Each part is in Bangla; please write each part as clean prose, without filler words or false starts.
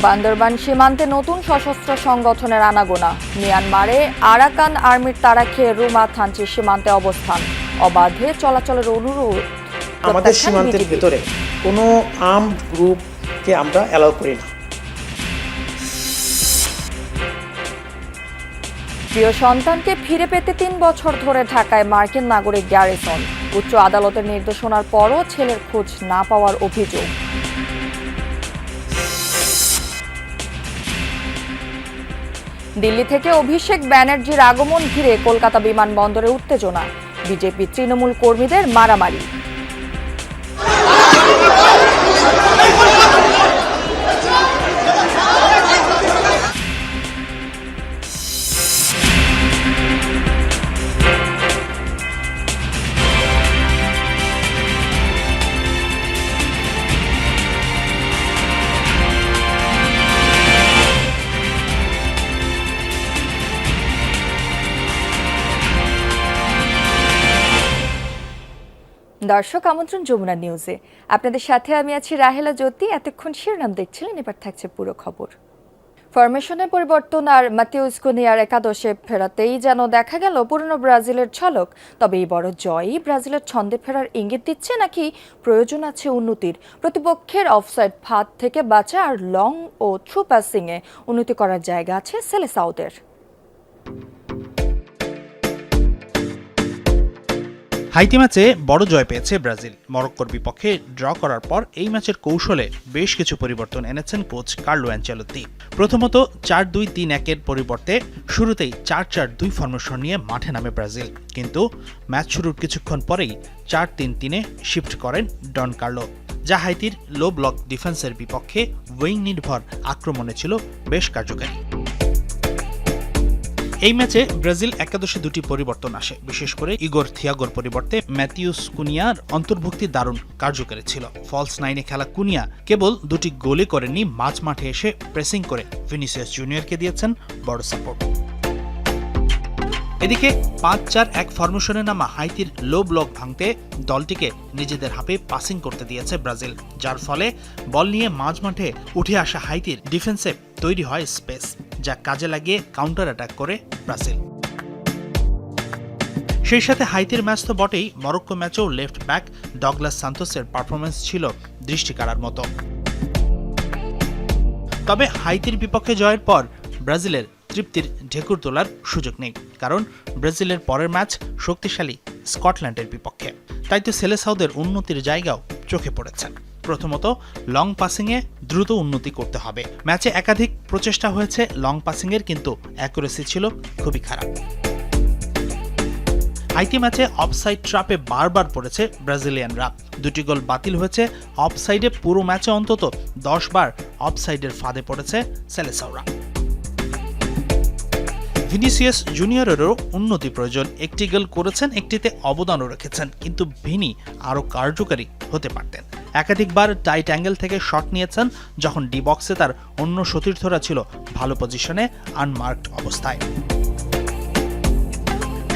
বান্দরবান সীমান্তে নতুন সশস্ত্র সংগঠনের আনাগোনা। মিয়ানমারে আরাকান আর্মির তাড়া খেয়ে রুমা থানচি সীমান্তে অবস্থান। অবাধে চলাচলের অনুরোধ। আমাদের সীমান্তের ভেতরে কোনো আর্মড গ্রুপকে আমরা অ্যালাউ করি না। প্রিয় সন্তানকে ফিরে পেতে ৩ বছর ধরে ঢাকায় মার্কিন নাগরিক গ্যারিসন। উচ্চ আদালতের নির্দেশনার পরও ছেলের খোঁজ না পাওয়ার অভিযোগ। দিল্লি থেকে অভিষেক ব্যানার্জির আগমন ঘিরে কলকাতা বিমানবন্দরে উত্তেজনা। বিজেপি তৃণমূল কর্মীদের মারামারি। দর্শক আমন্ত্রণ যমুনা নিউজে। আপনাদের সাথে আমি আছি রাহেলা জ্যোতি। এতক্ষণ শিরোনাম দেখছিলেন, এবার থাকছে পুরো খবর। ফরমেশনের পরিবর্তন আর মাতিউস কুনিয়ার একাদশে ফেরাতেই যেন দেখা গেল পুরনো ব্রাজিলের ঝলক। তবে এই বড় জয়ই ব্রাজিলের ছন্দে ফেরার ইঙ্গিত দিচ্ছে, নাকি প্রয়োজন আছে উন্নতির? প্রতিপক্ষের অফসাইড ফাঁদ থেকে বাঁচা আর লং ও থ্রু পাসিংয়ে উন্নতি করার জায়গা আছে সেলেসাওদের। হাইতি ম্যাচে বড় জয় পেয়েছে ব্রাজিল। মরক্কোর বিপক্ষে ড্র করার পর এই ম্যাচের কৌশলে বেশ কিছু পরিবর্তন এনেছেন কোচ কার্লো আনচেলত্তি। প্রথমত ৪-২-৩-১-এর পরিবর্তে শুরুতেই ৪-৪-২ ফরমেশন নিয়ে মাঠে নামে ব্রাজিল, কিন্তু ম্যাচ শুরুর কিছুক্ষণ পরেই ৪-৩-৩-এ শিফট করেন ডন কার্লো, যা হাইতির লো ব্লক ডিফেন্সের বিপক্ষে উইং নির্ভর আক্রমণে ছিল বেশ কার্যকারী। এই ম্যাচে ব্রাজিল একাদশে দুটি পরিবর্তন আসে, বিশেষ করে ইগোর থিয়াগোর পরিবর্তে ম্যাথিউস কুনিয়ার অন্তর্ভুক্তি দারুণ কার্যকারী ছিল। ফলস নাইনে খেলা কুনিয়া কেবল দুটি গোলই করেননি, মাঝ মাঠে এসে প্রেসিং করে ভিনিসিয়াস জুনিয়রকে দিয়েছেন বড় সাপোর্ট। এদিকে ৫-৪-১ ফরমেশনে নামা হাইতির লো ব্লক ভাঙতে দলটিকে নিজেদের হাতে পাসিং করতে দিয়েছে ব্রাজিল, যার ফলে বল নিয়ে মাঝ মাঠে উঠে আসা হাইতির ডিফেন্সে তৈরি হয় স্পেস, যা কাজে লাগিয়ে কাউন্টার অ্যাটাক করে ব্রাজিল। সেই সাথে হাইতির ম্যাচ তো বটেই, মরক্কো ম্যাচেও লেফট ব্যাক ডগলাস সান্তোসের পারফরমেন্স ছিল দৃষ্টি কাড়ার মতো। তবে হাইতির বিপক্ষে জয়ের পর ব্রাজিলের তৃপ্তির ঢেকুর তোলার সুযোগ নেই, কারণ ব্রাজিলের পরের ম্যাচ শক্তিশালী স্কটল্যান্ডের বিপক্ষে। তাই তো সেলেসাওদের উন্নতির জায়গাও চোখে পড়েছে। প্রথমত লং পাসিংয়ে দ্রুত উন্নতি করতে হবে। ম্যাচে একাধিক প্রচেষ্টা হয়েছে লং পাসিংয়ের, কিন্তু অ্যাকুরেসি ছিল খুবই খারাপ। হাইতি ম্যাচে অফসাইড ট্র্যাপে বারবার পড়েছে ব্রাজিলিয়ানরা। দুটি গোল বাতিল হয়েছে অফসাইডে। পুরো ম্যাচে অন্তত ১০ বার অফসাইডের ফাঁদে পড়েছে সেলেসাওরা। ভিনিসিয়াস জুনিয়রেরও উন্নতি প্রয়োজন। একটি গোল করেছেন, একটিতে অবদানও রেখেছেন, কিন্তু ভিনি আরও কার্যকারী হতে পারতেন। একাধিকবার টাইট অ্যাঙ্গেল থেকে শট নিয়েছেন, যখন ডি বক্সে তার অন্য সতীর্থরা ছিল ভালো পজিশনে আনমার্কড অবস্থায়।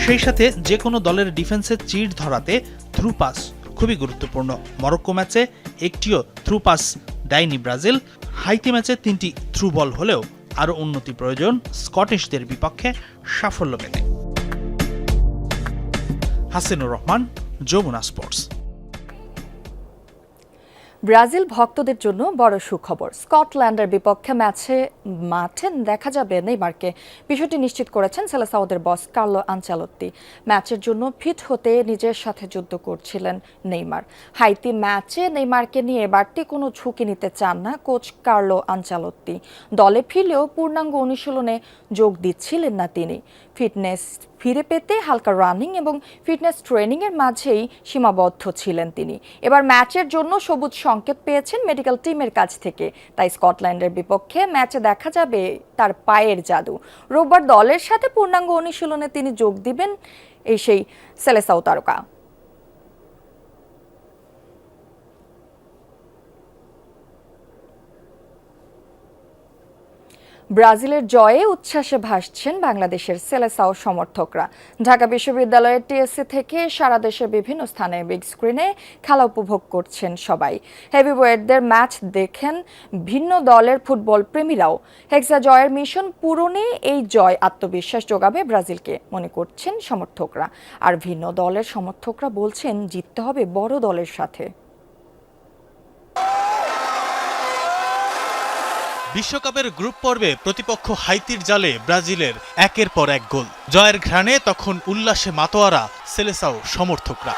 সেই সাথে যে কোনো দলের ডিফেন্সে চিড় ধরাতে থ্রু পাস খুবই গুরুত্বপূর্ণ। মরক্কো ম্যাচে একটিও থ্রু পাস দেয়নি ব্রাজিল। হাইতি ম্যাচে ৩টি থ্রু বল হলেও আরও উন্নতি প্রয়োজন স্কটিশদের বিপক্ষে সাফল্য পেতে। হাসিনুর রহমান, যমুনা স্পোর্টস। ব্রাজিল ভক্তদের জন্য বড় সুখবর। স্কটল্যান্ডের বিপক্ষে মাঠে দেখা যাবে নেইমারকে। বিষয়টি নিশ্চিত করেছেন সেলেসাওদের বস কার্লো আনচেলত্তি। ম্যাচের জন্য ফিট হতে নিজের সাথে যুদ্ধ করছিলেন নেইমার। হাইতি ম্যাচে নেইমারকে নিয়ে বাড়তি কোনো ঝুঁকি নিতে চান না কোচ কার্লো আনচেলত্তি। দলে ফিরলেও পূর্ণাঙ্গ অনুশীলনে যোগ দিচ্ছিলেন না তিনি। ফিটনেস ফিরে পেতে হালকা রানিং এবং ফিটনেস ট্রেনিংয়ের মাঝেই সীমাবদ্ধ ছিলেন তিনি। এবার ম্যাচের জন্য সবুজ সংকেত পেয়েছেন মেডিকেল টিমের কাছ থেকে। তাই স্কটল্যান্ডের বিপক্ষে ম্যাচে দেখা যাবে তার পায়ের জাদু। রোববার দলের সাথে পূর্ণাঙ্গ অনুশীলনে তিনি যোগ দিবেন সেই সেলেসাও তারকা। ব্রাজিলের জয়ে উচ্ছ্বাসে ভাসছেন বাংলাদেশের সেলেসাও সমর্থকরা। ঢাকা বিশ্ববিদ্যালয়ের টিএসসি থেকে সারা দেশের বিভিন্ন স্থানে বিগ স্ক্রিনে খেলা উপভোগ করছেন সবাই। হেভিওয়েটদের ম্যাচ দেখেন ভিন্ন দলের ফুটবল প্রেমীরাও। হেক্সা জয়ের মিশন পূরণে এই জয় আত্মবিশ্বাস যোগাবে ব্রাজিলকে মনে করছেন সমর্থকরা। আর ভিন্ন দলের সমর্থকরা বলছেন জিততে হবে বড় দলের সাথে। বিশ্বকাপের গ্রুপ পর্বে প্রতিপক্ষ হাইতির জালে ব্রাজিলের একের পর এক গোল। জয়ের ঘ্রাণে তখন উল্লাসে মাতোয়ারা সেলেসাও সমর্থকরা।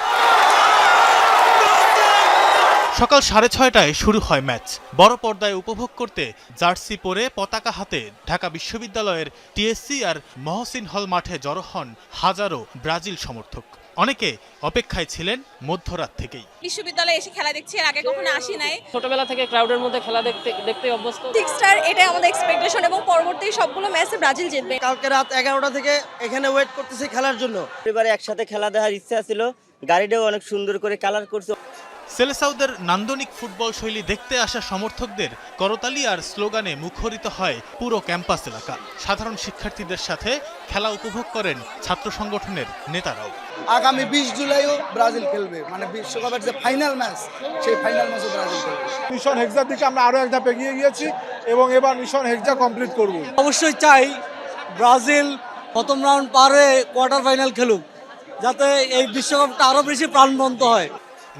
সকাল 6:30টায় শুরু হয় ম্যাচ। বড় পর্দায় উপভোগ করতে জার্সি পরে পতাকা হাতে ঢাকা বিশ্ববিদ্যালয়ের টিএসসি আর মহসিন হল মাঠে জড়ো হন হাজারো ব্রাজিল সমর্থক। অনেকে অপেক্ষায় ছিলেন মধ্যরাত থেকেই। বিশ্ববিদ্যালয়ে এসে খেলা দেখছি, এর আগে কখনো আসি নাই। ছোটবেলা থেকে ক্রাউডের মধ্যে খেলা দেখতে অভ্যস্ত। 6 স্টার, এটাই আমাদের এক্সপেকটেশন এবং পরবর্তী সবগুলো ম্যাচে ব্রাজিল জিতবে। কালকে রাত 11টা থেকে এখানে ওয়েট করতেছি খেলার জন্য। পরিবারে একসাথে খেলা দেখার ইচ্ছা ছিল। গাড়িটাও অনেক সুন্দর করে কালার করছে। সেলেসাওদের নান্দনিক ফুটবল শৈলী দেখতে আসা সমর্থকদের করতালি আর স্লোগানে মুখরিত হয় পুরো ক্যাম্পাস এলাকা। সাধারণ শিক্ষার্থীদের সাথে খেলা উপভোগ করেন ছাত্র সংগঠনের নেতারাও। আগামী 20 জুলাইও ব্রাজিল খেলবে, মানে বিশ্বকাপের যে ফাইনাল ম্যাচ, সেই ফাইনাল ম্যাচও ব্রাজিল খেলবে। মিশন হেক্সার দিকে আমরা আরো এক ধাপ এগিয়ে গিয়েছি এবং এবার মিশন হেক্সা কমপ্লিট করব। অবশ্যই চাই ব্রাজিল প্রথম রাউন্ড পার হয়ে কোয়ার্টার ফাইনাল খেলুক, যাতে এই বিশ্বকাপটা আরো বেশি প্রাণবন্ত হয়।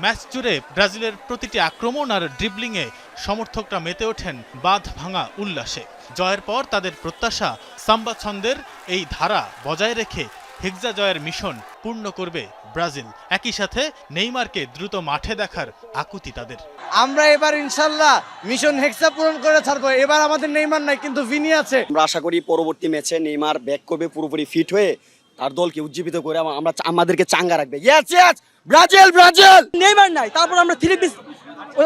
ম্যাচ জুড়ে ব্রাজিলের প্রতিটি আক্রমণ আর ড্রিবলিংয়ে সমর্থকরা মেতে ওঠেন বাঁধ ভাঙা উল্লাসে। জয়ের পর তাদের প্রত্যাশা সাম্বা ছন্দের এই ধারা বজায় রেখে হেক্সা জয়ের মিশন পূর্ণ করবে ব্রাজিল। একই সাথে নেইমারকে দ্রুত মাঠে দেখার আকুতি তাদের। আমরা এবার ইনশাল্লাহ মিশন হেক্সা পূরণ করে ছাড়বো। এবার আমাদের নেইমার নাই, কিন্তু ভিনি আছে। আমরা আশা করি পরবর্তী ম্যাচে নেইমার ব্যাক করবে, পুরোপুরি ফিট হয়ে তার দলকে উজ্জীবিত করে আমরা আমাদেরকে চাঙ্গা রাখবে। Brazil Brazil. নেইমার নাই, তারপর আমরা 3 পিস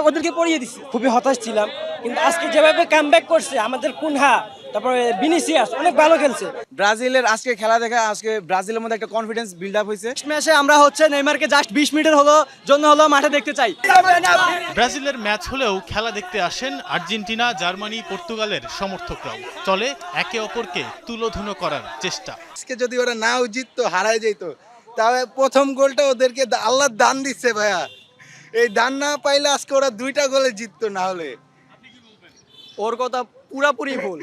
ওদেরকে পড়িয়ে দিছি। খুবই হতাশ ছিলাম, কিন্তু আজকে যেভাবে কামব্যাক করছে আমাদের কুনহা, তারপরে ভিনিসিয়াস অনেক ভালো খেলছে। ব্রাজিলের আজকে খেলা দেখা, আজকে ব্রাজিলের মধ্যে একটা কনফিডেন্স বিল্ড আপ হয়েছে। ম্যাচে আমরা নেইমারকে জাস্ট 20 মিনিটের জন্য মাঠে দেখতে চাই। ব্রাজিলের ম্যাচ হলেও খেলা দেখতে আসেন আর্জেন্টিনা, জার্মানি, পর্তুগালের সমর্থকরাও। চলে একে অপরকে তুলোধুনো করার চেষ্টা। আজকে যদি ওরা নাও জিততো, হারায় যেত, তাহলে প্রথম গোলটা ওদেরকে আল্লাহ দান দিচ্ছে ভাইয়া। এই দান না পাইলে আজকে ওরা 2টা গোলে জিততো, না হলে। ওর কথা পুরাপুরি ভুল।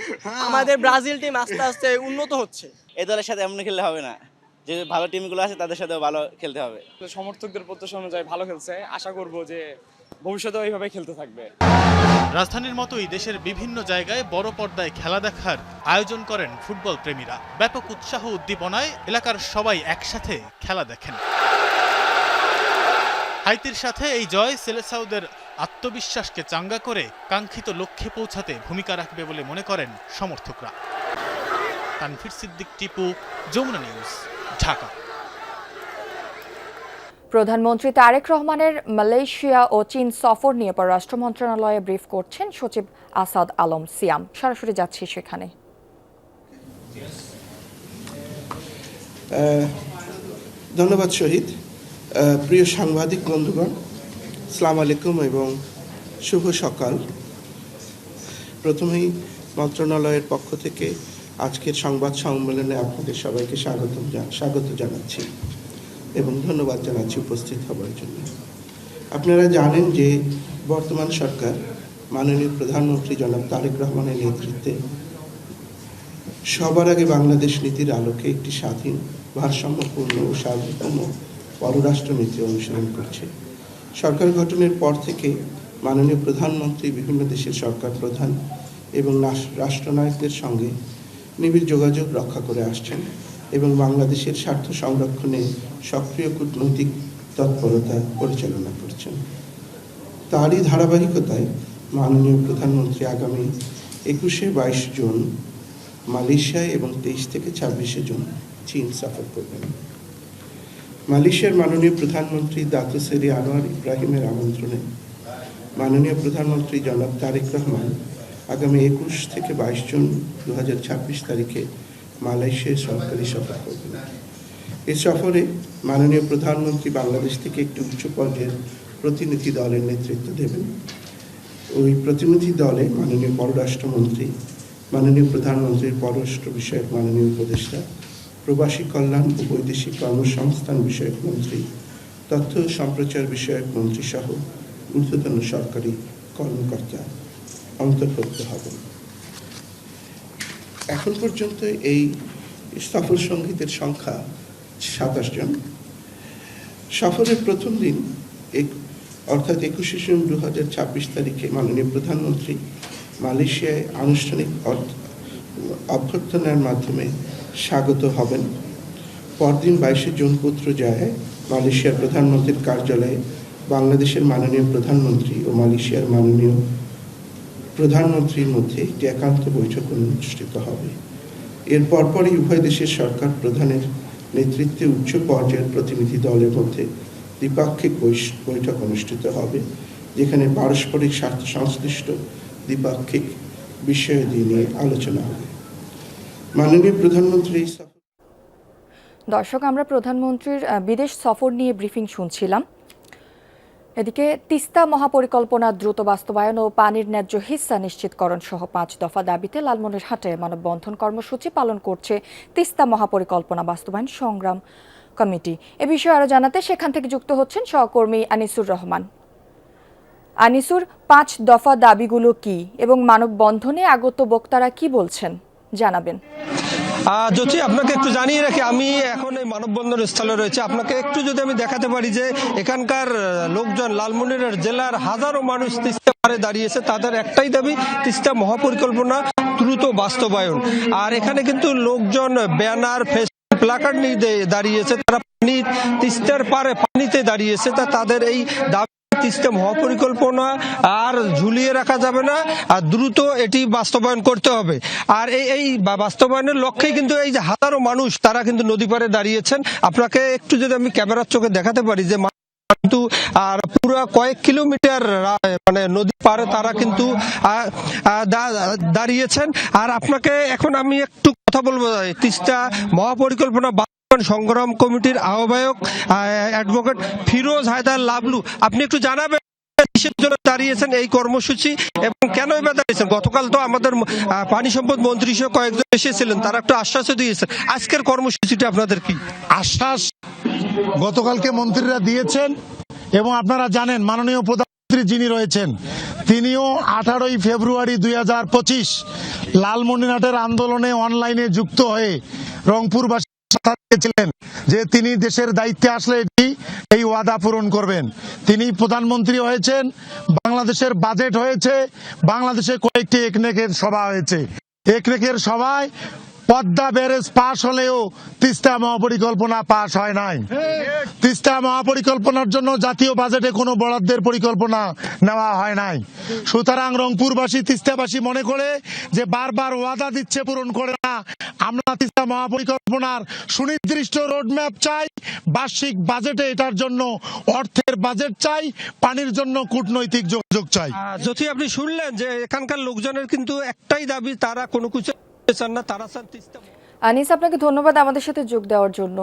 আমাদের ব্রাজিল টিম আস্তে আস্তে উন্নত হচ্ছে। এই দলের সাথে এমন খেললে হবে না, যে ভালো টিমগুলো আছে তাদের সাথেও ভালো খেলতে হবে। সমর্থকদের প্রত্যাশা অনুযায়ী ভালো খেলছে, আশা করব যে ভবিষ্যতে এইভাবে খেলতে থাকবে। রাজধানীর মতোই দেশের বিভিন্ন জায়গায় বড় পর্দায় খেলা দেখার আয়োজন করেন ফুটবল প্রেমীরা। ব্যাপক উৎসাহ উদ্দীপনায় এলাকার সবাই একসাথে খেলা দেখেন। হাইতির সাথে এই জয় সেলেসাওদের আত্মবিশ্বাসকে চাঙ্গা করে কাঙ্ক্ষিত লক্ষ্যে পৌঁছাতে ভূমিকা রাখবে বলে মনে করেন সমর্থকরা। তানভীর সিদ্দিক, টিপু, যমুনা নিউজ, ঢাকা। প্রধানমন্ত্রী তারেক রহমানের মালয়েশিয়া ও চীন সফর নিয়ে পররাষ্ট্র মন্ত্রণালয়ে ব্রিফ করছেন সচিব আসাদ আলম সিয়াম। সরাসরি যাচ্ছি সেখানে। ধন্যবাদ শহীদ। প্রিয় সাংবাদিক বন্ধুগণ, আসসালামু আলাইকুম এবং শুভ সকাল। প্রথমেই মন্ত্রণালয়ের পক্ষ থেকে আজকের সংবাদ সম্মেলনে আপনাদের সবাইকে স্বাগত জানাচ্ছি এবং ধন্যবাদ জানাচ্ছি উপস্থিত হবার জন্য। আপনারা জানেন যে বর্তমান সরকার মাননীয় প্রধানমন্ত্রী জনাব তারেক রহমানের নেতৃত্বে সবার আগে বাংলাদেশ নীতির আলোকে একটি স্বাধীন, ভারসাম্যপূর্ণ ও সার্বভৌম পররাষ্ট্র নীতি অনুসরণ করছে। সরকার গঠনের পর থেকে মাননীয় প্রধানমন্ত্রী বিভিন্ন দেশের সরকার প্রধান এবং রাষ্ট্রনায়কদের সঙ্গে নিবিড় যোগাযোগ রক্ষা করে আসছেন এবং বাংলাদেশের স্বার্থ সংরক্ষণে সক্রিয় কূটনৈতিক তৎপরতা পরিচালনা করছেন। তারই ধারাবাহিকতায় মাননীয় প্রধানমন্ত্রী আগামী 21-22 জুন মালয়েশিয়ায় এবং 23 থেকে 26 জুন চীন সফর করবেন। মালয়েশিয়ার মাননীয় প্রধানমন্ত্রী দাতো সেরি আনোয়ার ইব্রাহিমের আমন্ত্রণে মাননীয় প্রধানমন্ত্রী জনাব তারেক রহমান আগামী 21 থেকে 22 জুন 2026 তারিখে মালয়েশিয়ায় সরকারি সফর করবেন। এই সফরে মাননীয় প্রধানমন্ত্রী বাংলাদেশ থেকে একটি উচ্চ পর্যায়ের প্রতিনিধি দলের নেতৃত্ব দেবেন। ওই প্রতিনিধি দলে মাননীয় পররাষ্ট্রমন্ত্রী মাননীয় প্রধানমন্ত্রীর পররাষ্ট্র বিষয়ক মাননীয় উপদেষ্টা, প্রবাসী কল্যাণ ও বৈদেশিক কর্মসংস্থান বিষয়ক মন্ত্রী, তথ্য ও সম্প্রচার বিষয়ক মন্ত্রী সহ ঊর্ধ্বতন সরকারি কর্মকর্তা অন্তর্ভুক্ত হবেন। এখন পর্যন্ত এই সফর সঙ্গীদের সংখ্যা 27 জন। সফরের প্রথম দিন অর্থাৎ 21শে জুন 2026 তারিখে মাননীয় প্রধানমন্ত্রী মালয়েশিয়ায় আনুষ্ঠানিক অভ্যর্থনার মাধ্যমে স্বাগত হবেন। পরদিন 22শে জুন পুত্রজায়ায় মালয়েশিয়ার প্রধানমন্ত্রীর কার্যালয়ে বাংলাদেশের মাননীয় প্রধানমন্ত্রী ও মালয়েশিয়ার মাননীয় প্রধানমন্ত্রীর মধ্যে একটি একান্ত বৈঠক অনুষ্ঠিত হবে। এর পরপরই উভয় দেশের সরকার প্রধানের নেতৃত্বে উচ্চ পর্যায়ের প্রতিনিধি দলের মধ্যে দ্বিপাক্ষিক বৈঠক অনুষ্ঠিত হবে, যেখানে পারস্পরিক স্বার্থ সংশ্লিষ্ট দ্বিপাক্ষিক বিষয়াদি নিয়ে আলোচনা হবে। মাননীয় প্রধানমন্ত্রী দর্শক, আমরা প্রধানমন্ত্রীর বিদেশ সফর নিয়ে ব্রিফিং শুনছিলাম। এদিকে তিস্তা মহাপরিকল্পনা দ্রুত বাস্তবায়ন ও পানির ন্যায্য হিস্সা নিশ্চিতকরণ সহ 5 দফা দাবিতে লালমনিরহাটে মানববন্ধন কর্মসূচি পালন করছে তিস্তা মহাপরিকল্পনা বাস্তবায়ন সংগ্রাম কমিটি। এ বিষয়ে আরো জানাতে সেখান থেকে যুক্ত হচ্ছেন সহকর্মী আনিসুর রহমান। আনিসুর, 5 দফা দাবিগুলো কি এবং মানববন্ধনে আগত বক্তারা কি বলছেন জানাবেন। জ্যোতি, আপনাকে একটু জানিয়ে রাখি, আমি এখন এই মানববন্ধন স্থলে রয়েছে। আপনাকে একটু যদি আমি দেখাতে পারি যে এখানকার লোকজন, লালমনিরহাট জেলার হাজারো মানুষ তিস্তা পাড়ে দাঁড়িয়েছে। তাদের একটাই দাবি, তিস্তা মহাপরিকল্পনা দ্রুত বাস্তবায়ন। আর এখানে কিন্তু লোকজন ব্যানার, প্লাকার্ড নিয়ে দাঁড়িয়েছে। তারা তিস্তার পাড়ে পানিতে দাঁড়িয়েছে। তাদের এই দাবি, তিস্তা মহাপরিকল্পনা আর ঝুলিয়ে রাখা যাবে না, আর দ্রুত এটি বাস্তবায়ন করতে হবে। আর এই বাস্তবায়নের লক্ষ্যেই কিন্তু এই যে হাজারো মানুষ, তারা কিন্তু নদী পাড়ে দাঁড়িয়েছেন। আপনাকে একটু যদি আমি ক্যামেরার চোখে দেখাতে পারি যে কিন্তু আর পুরো কয়েক কিলোমিটার মানে নদী পাড়ে তারা কিন্তু দাঁড়িয়েছেন। আর আপনাকে এখন আমি একটু কথা বলবো তিস্তা মহাপরিকল্পনা সংগ্রাম কমিটির আহ্বায়ক অ্যাডভোকেট ফিরোজ হায়দার লাবলু, আপনি একটু জানাবেন কিসের জন্য দাঁড়িয়েছেন এই কর্মসূচি এবং কেন এবার দাঁড়িয়েছেন? গতকাল তো আমাদের পানি সম্পদ মন্ত্রী সহ কয়েকজন এসেছিলেন, তারা একটু আশ্বাসও দিয়েছেন। আজকের কর্মসূচিটা আপনাদের কি? আশ্বাস গতকালকে মন্ত্রীরা দিয়েছেন এবং আপনারা জানেন মাননীয় প্রধানমন্ত্রী যিনি রয়েছেন তিনিও 18ই ফেব্রুয়ারি 2025 লালমনিরহাটের আন্দোলনে অনলাইনে যুক্ত হয়ে রংপুরবাসী ছিলেন যে তিনি দেশের দায়িত্বে আসলে এই ওয়াদা পূরণ করবেন। তিনি প্রধানমন্ত্রী হয়েছেন, বাংলাদেশের বাজেট হয়েছে, বাংলাদেশে কয়েকটি একনেকের সভা হয়েছে। একনেকের সভায় পদ্মা ব্যারেজ পাশ হলেও তিস্তা মহাপরিকল্পনা পাশ হয় নাই। তিস্তা মহাপরিকল্পনার জন্য জাতীয় বাজেটে কোনো বরাদ্দের পরিকল্পনা নেওয়া হয় নাই। সুতরাং রংপুরবাসী, তিস্তাবাসী মনে করে যে বারবার ওয়াদা দিচ্ছে, পূরণ করে না। আমরা তিস্তা মহাপরিকল্পনার সুনির্দিষ্ট রোডম্যাপ চাই, বার্ষিক বাজেটে এটার জন্য অর্থের বাজেট চাই, পানির জন্য কূটনৈতিক যোগাযোগ চাই। যদি আপনি শুনলেন যে এখানকার লোকজনের কিন্তু একটাই দাবি, তারা কোনো কিছু চান না, তারা চান তিস্তা। আনিস, আপনাকে ধন্যবাদ আমাদের সাথে যোগ দেওয়ার জন্য।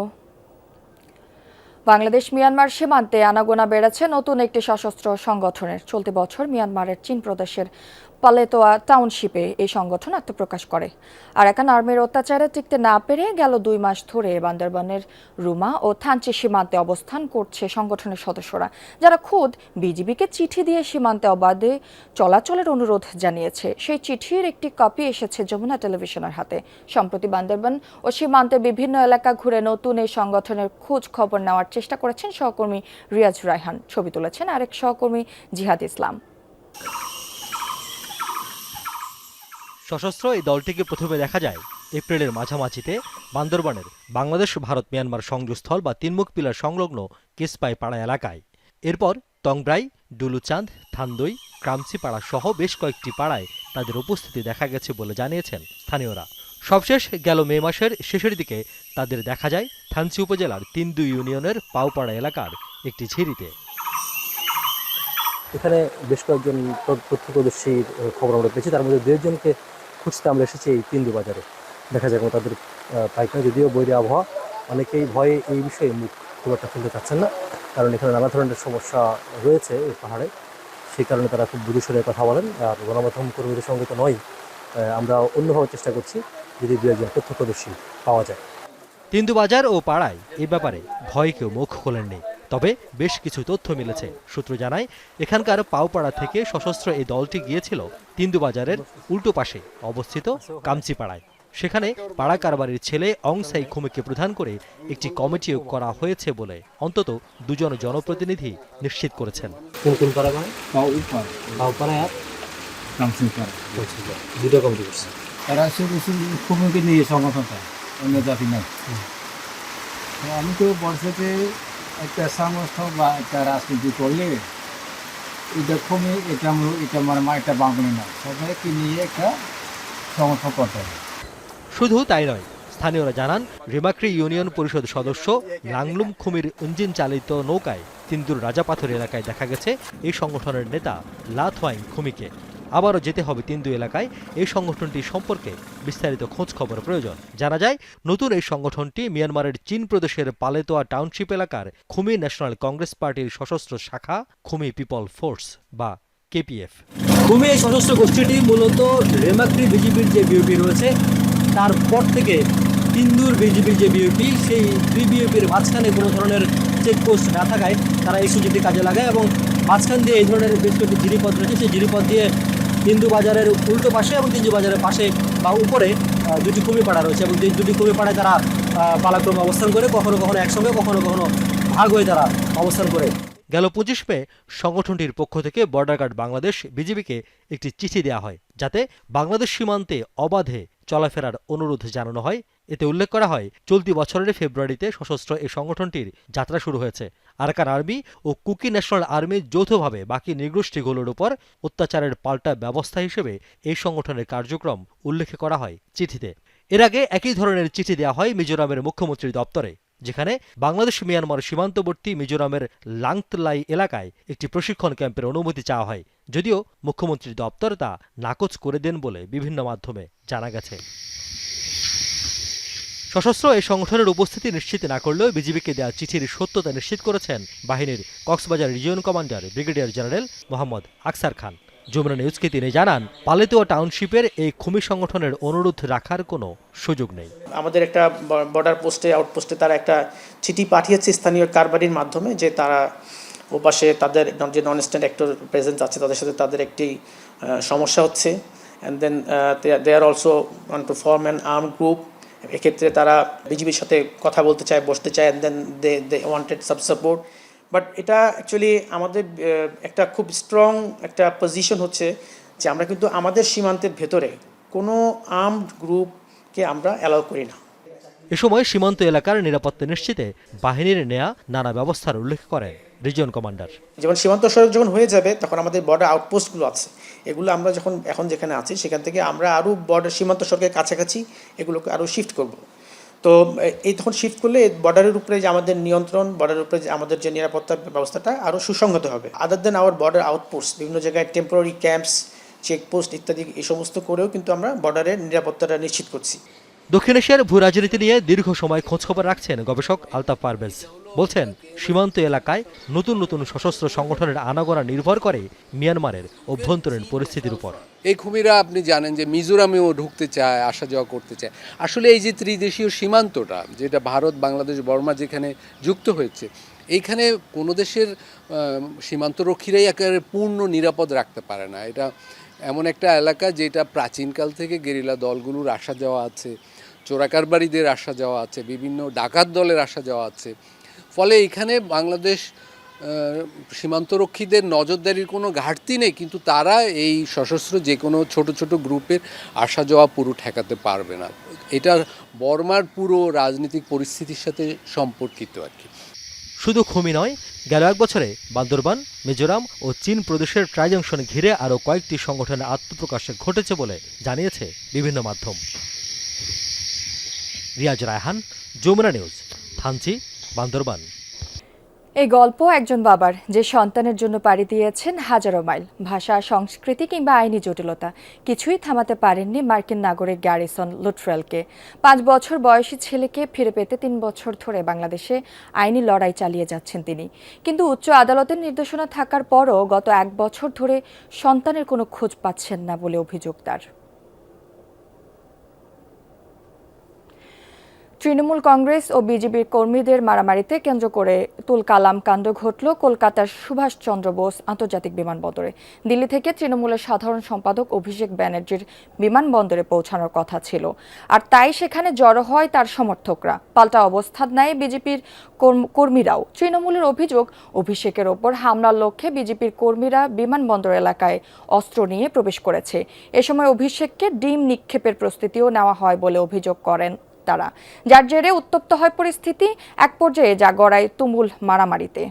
বাংলাদেশ মিয়ানমার সীমান্তে আনাগোনা বেড়েছে নতুন একটি সশস্ত্র সংগঠনের। চলতি বছর মিয়ানমারের চীন প্রদেশের পালেতোয়া টাউনশিপে এই সংগঠন আত্মপ্রকাশ করে। আরাকান আর্মির অত্যাচারে টিকতে না পেরে গেল 2 মাস ধরে বান্দরবানের রুমা ও থানচি সীমান্তে অবস্থান করছে সংগঠনের সদস্যরা, যারা খোদ বিজিবিকে চিঠি দিয়ে সীমান্তে অবাধে চলাচলের অনুরোধ জানিয়েছে। সেই চিঠির একটি কপি এসেছে যমুনা টেলিভিশনের হাতে। সম্প্রতি বান্দরবান ও সীমান্তের বিভিন্ন এলাকা ঘুরে নতুন এই সংগঠনের খোঁজ খবর নেওয়ার চেষ্টা করেছেন সহকর্মী রিয়াজ রায়হান। ছবি তুলেছেন আরেক সহকর্মী জিহাদ ইসলাম। সশস্ত্র এই দলটিকে প্রথমে দেখা যায় এপ্রিলের মাঝামাঝিতে বান্দরবানের বাংলাদেশ ভারত মিয়ানমার সংযোগস্থল বা তিনমুখ পিলার সংলগ্ন কেসপাই পাড়া এলাকায়। এরপর তংব্রাই, ডুলুচাঁদ, থান্দই, ক্রামসিপাড়া সহ বেশ কয়েকটি পাড়ায় তাদের উপস্থিতি দেখা গেছে বলে জানিয়েছেন স্থানীয়রা। সবশেষ গেল মে মাসের শেষের দিকে তাদের দেখা যায় থানচি উপজেলার 3-2 ইউনিয়নের পাউপাড়া এলাকার একটি ঝিরিতে। এখানে বেশ কয়েকজন প্রত্যক্ষদর্শীর খবর আমরা পেয়েছি, তার মধ্যে 2 জনকে খুঁজতে আমরা এসেছি এই 3-2 বাজারে। দেখা যায় তাদের পাইখানা, যদিও বৈরী আবহাওয়া, অনেকেই ভয়ে এই বিষয়ে মুখ খুব একটা খুলতে চাচ্ছেন না, কারণ এখানে নানা ধরনের সমস্যা রয়েছে এই পাহাড়ে। সেই কারণে তারা খুব বুঝে সরে কথা বলেন। আর গণমাধ্যম কর্মীদের সঙ্গে তো নয়, আমরা অন্যভাবে চেষ্টা করছি যদি দু একজন প্রত্যক্ষদর্শী পাওয়া যায়। তিন্দুবাজার ও পাড়ায় এ ব্যাপারে ভয় কেউ মুখ খোলেননি। তবে বেশ কিছু তথ্য মিলেছে। সূত্র জানায়, এখানকার পাওপাড়া থেকে সশস্ত্র এই দলটি গিয়েছিল তিন্দুবাজারের উল্টো পাশে অবস্থিত কামচিপাড়ায়। সেখানে পাড়া কারবারির ছেলে অংসাই খুমিকে প্রধান করে একটি কমিটিও করা হয়েছে বলে অন্তত দুজন জনপ্রতিনিধি নিশ্চিত করেছেন। কোন কোন পাড়া ভাই? পাওপাড়া আর দুটো কমিটি করছে। তারা শুধু খুমিকে নিয়ে সংগঠনটা, অন্য জাতি নাই। আমি তো বলছি যে একটা সংস্থা বা একটা রাজনীতি করলে এটা খুমি, এটা এটা বাঙালি না, সবাইকে নিয়ে একটা সংগঠন করতে হবে। শুধু তাই নয়, স্থানীয়রা জানান রিমাক্রি ইউনিয়ন পরিষদ সদস্য লাংলুম খুমির ইঞ্জিন চালিত নৌকায় তিন্দুর রাজাপাথর এলাকায় দেখা গেছে এই সংগঠনের নেতা লাথওয়াইং খুমিকে। আবারও যেতে হবে তিন্দু এলাকায় এই সংগঠনটি সম্পর্কে বিস্তারিত খোঁজ খবর প্রয়োজন। জানা যায়, নতুন এই সংগঠনটি মিয়ানমারের চীন প্রদেশের পালেতোয়া টাউনশিপ এলাকার খুমি ন্যাশনাল কংগ্রেস পার্টির সশস্ত্র শাখা খুমি পিপল ফোর্স বা কেপিএফ। খুমি এই সশস্ত্র গোষ্ঠীটি মূলত রেমাক্রি বিজেপির যে বিওপি রয়েছে তারপর থেকে তিন্দুর বিজেপির যে বিওপি, সেই দুই বিওপির মাঝখানে কোনো ধরনের চেকপোস্ট না থাকায় তারা এই সুযোগটি কাজে লাগায় এবং মাঝখান দিয়ে এই ধরনের বেশ কয়েকটি জিরিপথ রয়েছে। সেই জিরিপথ দিয়ে তিন্দু বাজারের উল্টো পাশে এবং তিন্দু বাজারের পাশে বা উপরে দুটি খুমি পাড়া রয়েছে এবং এই দুটি খুমি পাড়ায় তারা পালাক্রমে অবস্থান করে, কখনো কখনো একসঙ্গে, কখনো কখনো ভাগ হয়ে তারা অবস্থান করে। গেল 25 মে সংগঠনটির পক্ষ থেকে বর্ডার গার্ড বাংলাদেশ বিজিবিকে একটি চিঠি দেওয়া হয়, যাতে বাংলাদেশ সীমান্তে অবাধে চলাফেরার অনুরোধ জানানো হয়। এতে উল্লেখ করা হয়, চলতি বছরের ফেব্রুয়ারিতে সশস্ত্র এই সংগঠনটির যাত্রা শুরু হয়েছে। আরাকান আর্মি ও কুকি ন্যাশনাল আর্মি যৌথভাবে বাকি নৃগোষ্ঠীগুলোর উপর অত্যাচারের পাল্টা ব্যবস্থা হিসেবে এই সংগঠনের কার্যক্রম উল্লেখ করা হয় চিঠিতে। এর আগে একই ধরনের চিঠি দেওয়া হয় মিজোরামের মুখ্যমন্ত্রীর দপ্তরে, যেখানে বাংলাদেশ মিয়ানমার সীমান্তবর্তী মিজোরামের লাংতলাই এলাকায় একটি প্রশিক্ষণ ক্যাম্পের অনুমতি চাওয়া হয়। যদিও মুখ্যমন্ত্রীর দপ্তর তা নাকচ করে দেন বলে বিভিন্ন মাধ্যমে জানা গেছে। সশস্ত্র এই সংগঠনের উপস্থিতি নিশ্চিত না করলেও বিজিবিকে দেওয়া চিঠির সত্যতা নিশ্চিত করেছেন বাহিনীর Cox's Bazar region commander brigadier general Mohammad আকসার খান। যমুনা নিউজকে তিনি জানান, পালেতোয়া টাউনশিপের এই খুমি সংগঠনের অনুরোধ রাখার কোনো সুযোগ নেই। আমাদের একটা বর্ডার পোস্টে, আউটপোস্টে তারা একটা চিঠি পাঠিয়েছে স্থানীয় কারবারির মাধ্যমে, যে তারা ওপাশে তাদের যে নন স্ট্যান্ড অ্যাক্টর প্রেজেন্স আছে তাদের সাথে তাদের একটি সমস্যা হচ্ছে, and then they are also want to form an arm group. এক্ষেত্রে তারা বিজিবির সাথে কথা বলতে চায়, বসতে চায়, and then they wanted sub support. But এটা অ্যাকচুয়ালি আমাদের একটা খুব স্ট্রং একটা পজিশন হচ্ছে যে আমরা কিন্তু আমাদের সীমান্তের ভেতরে কোনো আর্মড গ্রুপকে আমরা অ্যালাউ করি না। এ সময় সীমান্ত এলাকার নিরাপত্তা নিশ্চিতে বাহিনীর নেয়া নানা ব্যবস্থার উল্লেখ করেন রিজিয়ন কমান্ডার। যেমন সীমান্ত সড়ক যখন হয়ে যাবে তখন আমাদের বর্ডার আউটপোস্টগুলো আছে, এগুলো আমরা যখন এখন যেখানে আছি সেখান থেকে আমরা আরও বর্ডার সীমান্ত সড়কের কাছাকাছি এগুলোকে আরও শিফট করব। তো এই তখন শিফট করলে বর্ডারের উপরে যে আমাদের নিয়ন্ত্রণ, বর্ডারের উপরে যে আমাদের যে নিরাপত্তা ব্যবস্থাটা আরও সুসংহত হবে। আদার দেন আওয়ার বর্ডার আউটপোস্ট, বিভিন্ন জায়গায় টেম্পোরারি ক্যাম্পস, চেকপোস্ট ইত্যাদি এই সমস্ত করেও কিন্তু আমরা বর্ডারের নিরাপত্তাটা নিশ্চিত করছি। দক্ষিণ এশিয়ার ভূ রাজনীতি নিয়ে দীর্ঘ সময় খোঁজখবর রাখছেন গবেষক আলতাফ পারভেজ। বলছেন, সীমান্ত এলাকায় নতুন নতুন সশস্ত্র সংগঠনের আনাগোনা নির্ভর করে মিয়ানমারের অভ্যন্তরীণ পরিস্থিতির উপর। এই খুমিরা আপনি জানেন যে মিজোরামেও ঢুকতে চায়, আসা যাওয়া করতে চায়। আসলে এই যে ত্রিদেশীয় সীমান্তটা, যেটা ভারত, বাংলাদেশ, বর্মা যেখানে যুক্ত হয়েছে, এইখানে কোনো দেশের সীমান্তরক্ষীরাই একেবারে পূর্ণ নিরাপদ রাখতে পারে না। এটা এমন একটা এলাকা যেটা প্রাচীনকাল থেকে গেরিলা দলগুলোর আসা যাওয়া আছে, চোরাকারবারিদের আসা যাওয়া আছে, বিভিন্ন ডাকাত দলের আসা যাওয়া আছে। ফলে এখানে বাংলাদেশ সীমান্তরক্ষীদের নজরদারির কোনো ঘাটতি নেই, কিন্তু তারা এই সশস্ত্র যে কোনো ছোট ছোট গ্রুপের আসা যাওয়া পুরো ঠেকাতে পারবে না। এটা বর্মার পুরো রাজনৈতিক পরিস্থিতির সাথে সম্পর্কিত আর কি। শুধু খুমি নয়, গেল এক বছরে বান্দরবান, মিজোরাম ও চীন প্রদেশের ট্রাইজংশন ঘিরে আরও কয়েকটি সংগঠনের আত্মপ্রকাশ ঘটেছে বলে জানিয়েছে বিভিন্ন মাধ্যম। রিয়াজ রায়হান, যমুনা নিউজ, থানচি, বান্দরবান। এই গল্প একজন বাবার, যে সন্তানের জন্য পাড়ি দিয়েছেন হাজারো মাইল। ভাষা, সংস্কৃতি কিংবা আইনি জটিলতা কিছুই থামাতে পারেননি মার্কিন নাগরিক গ্যারিসন লুট্রেলকে। 5 বছর বয়সী ছেলেকে ফিরে পেতে 3 বছর ধরে বাংলাদেশে আইনি লড়াই চালিয়ে যাচ্ছেন তিনি। কিন্তু উচ্চ আদালতের নির্দেশনা থাকার পরও গত 1 বছর ধরে সন্তানের কোনো খোঁজ পাচ্ছেন না বলে অভিযোগ তার। তৃণমূল কংগ্রেস ও বিজেপির কর্মীদের মারামারিতে কেন্দ্র করে তুলকালাম কাণ্ড ঘটল কলকাতার সুভাষচন্দ্র বোস আন্তর্জাতিক বিমানবন্দরে। দিল্লি থেকে তৃণমূলের সাধারণ সম্পাদক অভিষেক ব্যানার্জির বিমানবন্দরে পৌঁছানোর কথা ছিল, আর তাই সেখানে জড়ো হয় তার সমর্থকরা। পাল্টা অবস্থান নেয় বিজেপির কর্মীরাও। তৃণমূলের অভিযোগ, অভিষেকের ওপর হামলার লক্ষ্যে বিজেপির কর্মীরা বিমানবন্দর এলাকায় অস্ত্র নিয়ে প্রবেশ করেছে। এ সময় অভিষেককে ডিম নিক্ষেপের প্রস্তুতিও নেওয়া হয় বলে অভিযোগ করেন তারা, যার জেরে উত্তপ্ত হয় পরিস্থিতি। এক পর্যায়ে যা গড়ায় তুমুল মারামারিতে।